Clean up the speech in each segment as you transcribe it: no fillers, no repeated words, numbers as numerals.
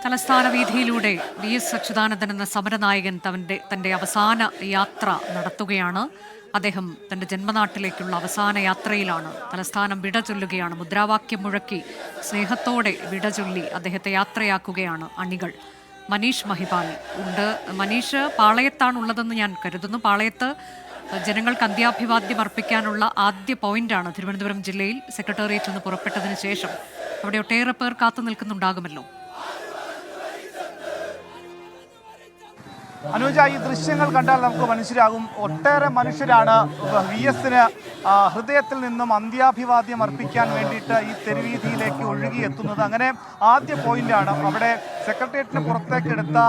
തലസ്ഥാന വീഥിയിലൂടെ VS അച്യുതാനന്ദൻ എന്ന സമരനായകൻ തന്റെ അവസാന യാത്ര നടത്തുകയാണ്. അദ്ദേഹം തന്റെ ജന്മനാട്ടിലേക്കുള്ള അവസാന യാത്രയിലാണ്. തലസ്ഥാനം വിട ചൊല്ലുകയാണ്. മുദ്രാവാക്യം മുഴക്കി സ്നേഹത്തോടെ വിട ചൊല്ലി അദ്ദേഹത്തെ യാത്രയാക്കുകയാണ് അണികൾ. മനീഷ് മഹിപാൽ ഉണ്ട്. മനീഷ്, പാളയത്താണുള്ളതെന്ന് ഞാൻ കരുതുന്നു. പാളയത്ത് ജനങ്ങൾക്ക് അന്ത്യാഭിവാദ്യം അർപ്പിക്കാനുള്ള ആദ്യ പോയിന്റാണ് തിരുവനന്തപുരം ജില്ലയിൽ. സെക്രട്ടേറിയറ്റിൽ നിന്ന് പുറപ്പെട്ടതിന് ശേഷം അവിടെ ഒട്ടേറെ പേർ കാത്തു നിൽക്കുന്നുണ്ടാകുമല്ലോ. അനുജ, ഈ ദൃശ്യങ്ങൾ കണ്ടാൽ നമുക്ക് മനസ്സിലാകും ഒട്ടേറെ മനുഷ്യരാണ് VSന് ഹൃദയത്തിൽ നിന്നും അന്ത്യാഭിവാദ്യം അർപ്പിക്കാൻ വേണ്ടിയിട്ട് ഈ തെരുവീതിയിലേക്ക് ഒഴുകിയെത്തുന്നത്. അങ്ങനെ ആദ്യ പോയിന്റാണ് അവിടെ സെക്രട്ടേറിയറ്റിന് പുറത്തേക്കെടുത്ത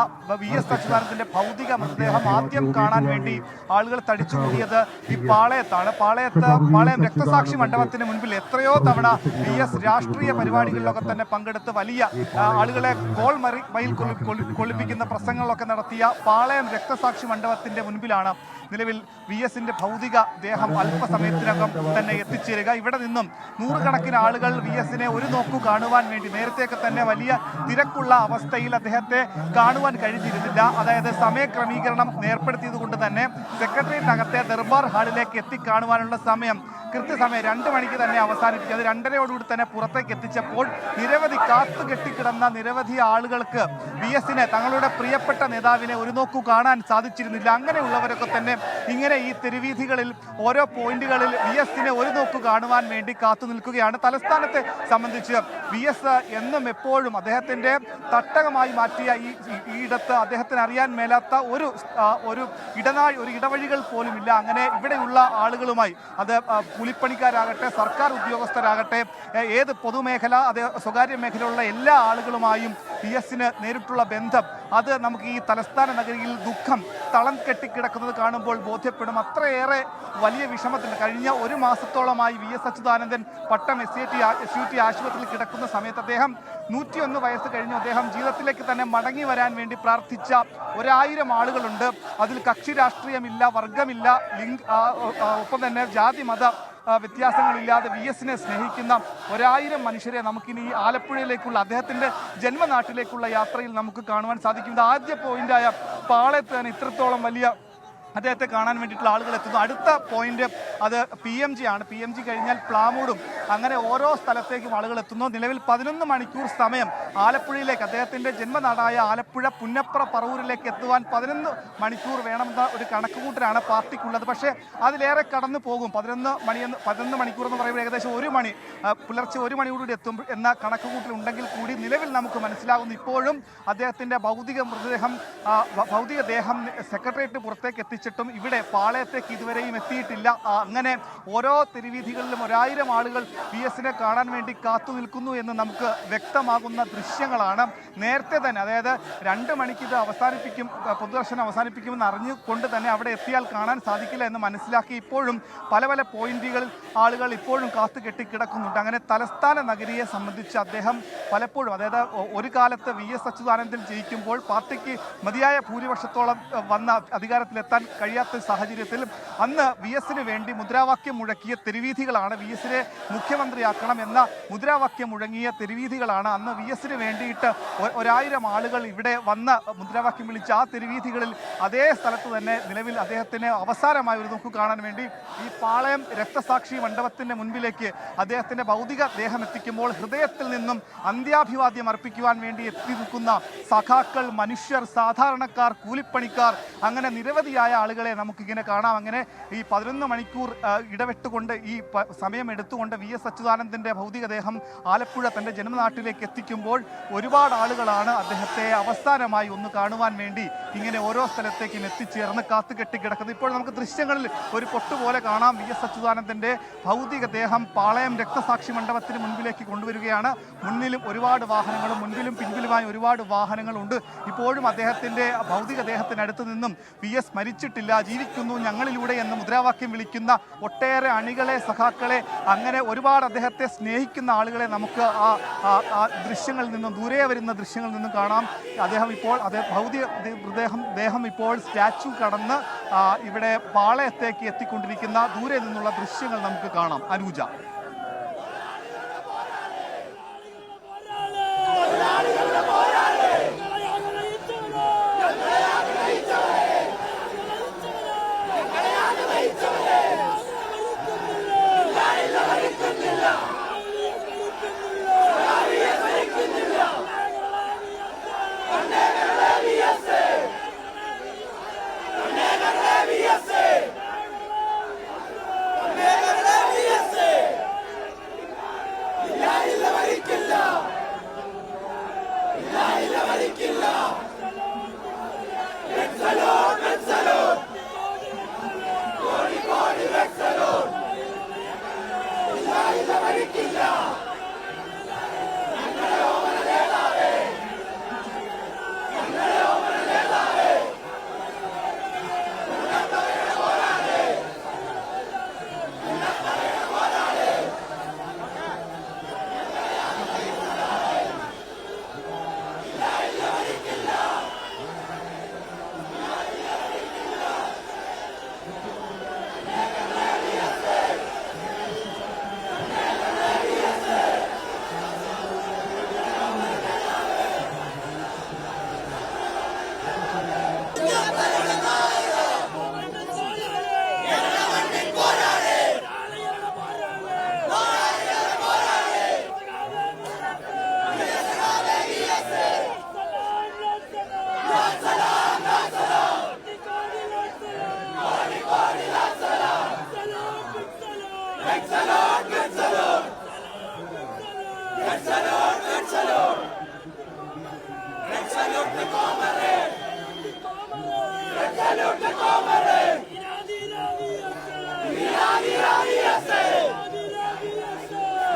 VS അച്യുതാനന്ദന്റെ ഭൗതിക മൃതദേഹം ആദ്യം കാണാൻ വേണ്ടി ആളുകൾ തടിച്ചുകൂടിയത് ഈ പാളയത്താണ്. പാളയം രക്തസാക്ഷി മണ്ഡപത്തിന് മുൻപിൽ എത്രയോ തവണ VS രാഷ്ട്രീയ പരിപാടികളിലൊക്കെ തന്നെ പങ്കെടുത്ത് വലിയ ആളുകളെ മയിൽ കൊള്ളിപ്പിക്കുന്ന പ്രസംഗങ്ങളൊക്കെ നടത്തിയ പാളയം രക്തസാക്ഷി മണ്ഡപത്തിന്റെ മുൻപിലാണ് നിലവിൽ VSന്റെ ഭൗതിക ദേഹം അല്പസമയത്തിനകം തന്നെ എത്തിച്ചേരുക. ഇവിടെ നിന്നും നൂറുകണക്കിന് ആളുകൾ VSനെ ഒരു നോക്കു കാണുവാൻ വേണ്ടി നേരത്തെയൊക്കെ തന്നെ വലിയ തിരക്കുള്ള അവസ്ഥയിൽ അദ്ദേഹത്തെ കാണുവാൻ കഴിഞ്ഞിരുന്നില്ല. അതായത് സമയക്രമീകരണം ഏർപ്പെടുത്തിയത് കൊണ്ട് തന്നെ സെക്രട്ടേറിയറ്റിനകത്തെ ദർബാർ ഹാളിലേക്ക് എത്തിക്കാണുവാനുള്ള സമയം കൃത്യസമയം 2 മണിക്ക് തന്നെ അവസാനിപ്പിച്ചു. അത് 2:30 തന്നെ പുറത്തേക്ക് എത്തിച്ചപ്പോൾ നിരവധി കാത്തു കെട്ടിക്കിടന്ന നിരവധി ആളുകൾക്ക് VSനെ, തങ്ങളുടെ പ്രിയപ്പെട്ട നേതാവിനെ ഒരു നോക്കു കാണാൻ സാധിച്ചിരുന്നില്ല. അങ്ങനെയുള്ളവരൊക്കെ തന്നെ ഇങ്ങനെ ഈ തെരുവീഥികളിൽ ഓരോ പോയിന്റുകളിൽ VSനെ ഒരു നോക്കു കാണുവാൻ വേണ്ടി കാത്തു നിൽക്കുകയാണ്. തലസ്ഥാനത്തെ സംബന്ധിച്ച് VS എന്നും എപ്പോഴും അദ്ദേഹത്തിന്റെ തട്ടകമായി മാറ്റിയ ഈ ഇടത്ത് അദ്ദേഹത്തിന് അറിയാൻ മേലാത്ത ഒരു ഇടവഴികൾ പോലുമില്ല. അങ്ങനെ ഇവിടെയുള്ള ആളുകളുമായി, അത് കൂലിപ്പണിക്കാരാകട്ടെ, സർക്കാർ ഉദ്യോഗസ്ഥരാകട്ടെ, ഏത് പൊതുമേഖല, അത് സ്വകാര്യ മേഖലയിലുള്ള എല്ലാ ആളുകളുമായും VSന് നേരിട്ടുള്ള ബന്ധം, അത് നമുക്ക് ഈ തലസ്ഥാന നഗരിയിൽ ദുഃഖം തളം കെട്ടിക്കിടക്കുന്നത് കാണുമ്പോൾ ബോധ്യപ്പെടും. അത്രയേറെ വലിയ വിഷമത്തിൽ കഴിഞ്ഞ 1 മാസത്തോളമായി VS അച്യുതാനന്ദൻ പട്ടം SUT ആശുപത്രിയിൽ കിടക്കുന്ന സമയത്ത് അദ്ദേഹം 101 വയസ്സ് കഴിഞ്ഞു. അദ്ദേഹം ജീവിതത്തിലേക്ക് തന്നെ മടങ്ങി വരാൻ വേണ്ടി പ്രാർത്ഥിച്ച 1000 ആളുകളുണ്ട്. അതിൽ കക്ഷി രാഷ്ട്രീയമില്ല, വർഗമില്ല, ഒപ്പം തന്നെ ജാതി മത വ്യത്യാസങ്ങളില്ലാതെ VSനെ സ്നേഹിക്കുന്ന 1000 മനുഷ്യരെ നമുക്കിനി ഈ ആലപ്പുഴയിലേക്കുള്ള അദ്ദേഹത്തിന്റെ ജന്മനാട്ടിലേക്കുള്ള യാത്രയിൽ നമുക്ക് കാണുവാൻ സാധിക്കും. ആദ്യ പോയിന്റായ പാളയത്ത് തന്നെ ഇത്രത്തോളം വലിയ അദ്ദേഹത്തെ കാണാൻ വേണ്ടിയിട്ടുള്ള ആളുകൾ എത്തുന്നു. അടുത്ത പോയിന്റ് അത് PMG ആണ്. PMG കഴിഞ്ഞാൽ പ്ലാമൂടും, അങ്ങനെ ഓരോ സ്ഥലത്തേക്കും ആളുകൾ എത്തുന്നു. നിലവിൽ 11 മണിക്കൂർ സമയം ആലപ്പുഴയിലേക്ക്, അദ്ദേഹത്തിന്റെ ജന്മനാടായ ആലപ്പുഴ പുന്നപ്ര പറവൂരിലേക്ക് എത്തുവാൻ 11 മണിക്കൂർ വേണമെന്ന ഒരു കണക്കുകൂട്ടലാണ് പാർട്ടിക്കുള്ളത്. പക്ഷേ അതിലേറെ കടന്നു പോകും. 11 മണിക്കൂർ എന്ന് പറയുമ്പോൾ ഏകദേശം 1 മണി, പുലർച്ചെ 1 മണിയോടുകൂടി എത്തും എന്ന കണക്കുകൂട്ടലുണ്ടെങ്കിൽ കൂടി നിലവിൽ നമുക്ക് മനസ്സിലാകുന്നു ഇപ്പോഴും അദ്ദേഹത്തിന്റെ ഭൗതിക ദേഹം സെക്രട്ടേറിയറ്റ് പുറത്തേക്ക് ിട്ടും ഇവിടെ പാളയത്തേക്ക് ഇതുവരെയും എത്തിയിട്ടില്ല. അങ്ങനെ ഓരോ തെരുവീഥികളിലും 1000 ആളുകൾ VSനെ കാണാൻ വേണ്ടി കാത്തു നിൽക്കുന്നു എന്ന് നമുക്ക് വ്യക്തമാകുന്ന ദൃശ്യങ്ങളാണ്. നേരത്തെ തന്നെ, അതായത് 2 മണിക്ക് ഇത് പൊതുദർശനം അവസാനിപ്പിക്കുമെന്ന് അറിഞ്ഞുകൊണ്ട് തന്നെ അവിടെ എത്തിയാൽ കാണാൻ സാധിക്കില്ല എന്ന് മനസ്സിലാക്കി ഇപ്പോഴും പല പോയിന്റുകളിൽ ആളുകൾ ഇപ്പോഴും കാത്തു കെട്ടിക്കിടക്കുന്നുണ്ട്. അങ്ങനെ തലസ്ഥാന നഗരിയെ സംബന്ധിച്ച് അദ്ദേഹം പലപ്പോഴും, അതായത് ഒരു കാലത്ത് VS അച്യുതാനന്ദൻ ജയിക്കുമ്പോൾ പാർട്ടിക്ക് മതിയായ ഭൂരിപക്ഷത്തോളം വന്ന അധികാരത്തിലെത്താൻ കഴിയാത്ത സാഹചര്യത്തിൽ അന്ന് VSന് വേണ്ടി മുദ്രാവാക്യം മുഴക്കിയ തെരുവീഥികളാണ്, VSനെ മുഖ്യമന്ത്രിയാക്കണം എന്ന മുദ്രാവാക്യം മുഴങ്ങിയ തെരുവീഥികളാണ് അന്ന് VSന് വേണ്ടിയിട്ട് 1000 ആളുകൾ ഇവിടെ വന്ന് മുദ്രാവാക്യം വിളിച്ച ആ തെരുവീഥികളിൽ അതേ സ്ഥലത്ത് തന്നെ നിലവിൽ അദ്ദേഹത്തിന് അവസാനമായി ഒരു നോക്കു കാണാൻ വേണ്ടി ഈ പാളയം രക്തസാക്ഷി മണ്ഡപത്തിന്റെ മുൻപിലേക്ക് അദ്ദേഹത്തിന്റെ ഭൗതിക ദേഹം എത്തിക്കുമ്പോൾ ഹൃദയത്തിൽ നിന്നും അന്ത്യാഭിവാദ്യം അർപ്പിക്കുവാൻ വേണ്ടി എത്തി നിൽക്കുന്ന സഖാക്കൾ, മനുഷ്യർ, സാധാരണക്കാർ, കൂലിപ്പണിക്കാർ, അങ്ങനെ നിരവധിയായ ആളുകളെ നമുക്കിങ്ങനെ കാണാം. അങ്ങനെ ഈ 11 മണിക്കൂർ ഇടവിട്ടുകൊണ്ട് ഈ സമയം എടുത്തുകൊണ്ട് VS അച്യുതാനന്ദന്റെ ഭൗതികദേഹം ആലപ്പുഴ തന്റെ ജന്മനാട്ടിലേക്ക് എത്തിക്കുമ്പോൾ ഒരുപാട് ആളുകളാണ് അദ്ദേഹത്തെ അവസാനമായി ഒന്ന് കാണുവാൻ വേണ്ടി ഇങ്ങനെ ഓരോ സ്ഥലത്തേക്കും എത്തിച്ചേർന്ന് കാത്തു കെട്ടിക്കിടക്കുന്നത്. ഇപ്പോൾ നമുക്ക് ദൃശ്യങ്ങളിൽ ഒരു പൊട്ടുപോലെ കാണാം. VS അച്യുതാനന്ദന്റെ ഭൗതികദേഹം പാളയം രക്തസാക്ഷി മണ്ഡപത്തിന് മുൻപിലേക്ക് കൊണ്ടുവരികയാണ്. മുന്നിലും ഒരുപാട് വാഹനങ്ങളും മുൻപിലും പിൻപിലുമായി ഒരുപാട് വാഹനങ്ങളുണ്ട്. ഇപ്പോഴും അദ്ദേഹത്തിന്റെ ഭൗതികദേഹത്തിനടുത്ത് നിന്നും VS മരിച്ചിട്ടില്ല, ജീവിക്കുന്നു ഞങ്ങളിലൂടെ എന്ന് മുദ്രാവാക്യം വിളിക്കുന്ന ഒട്ടേറെ അണികളെ, സഖാക്കളെ, അങ്ങനെ ഒരുപാട് അദ്ദേഹത്തെ സ്നേഹിക്കുന്ന ആളുകളെ നമുക്ക് ആ ദൃശ്യങ്ങളിൽ നിന്നും, ദൂരെ വരുന്ന ദൃശ്യങ്ങളിൽ നിന്നും കാണാം. ദേഹം ഇപ്പോൾ സ്റ്റാച്യു കടന്ന് ഇവിടെ പാളയത്തേക്ക് എത്തിക്കൊണ്ടിരിക്കുന്ന ദൂരെ നിന്നുള്ള ദൃശ്യങ്ങൾ നമുക്ക് കാണാം. അനുജ.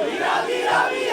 Viva, viva, viva,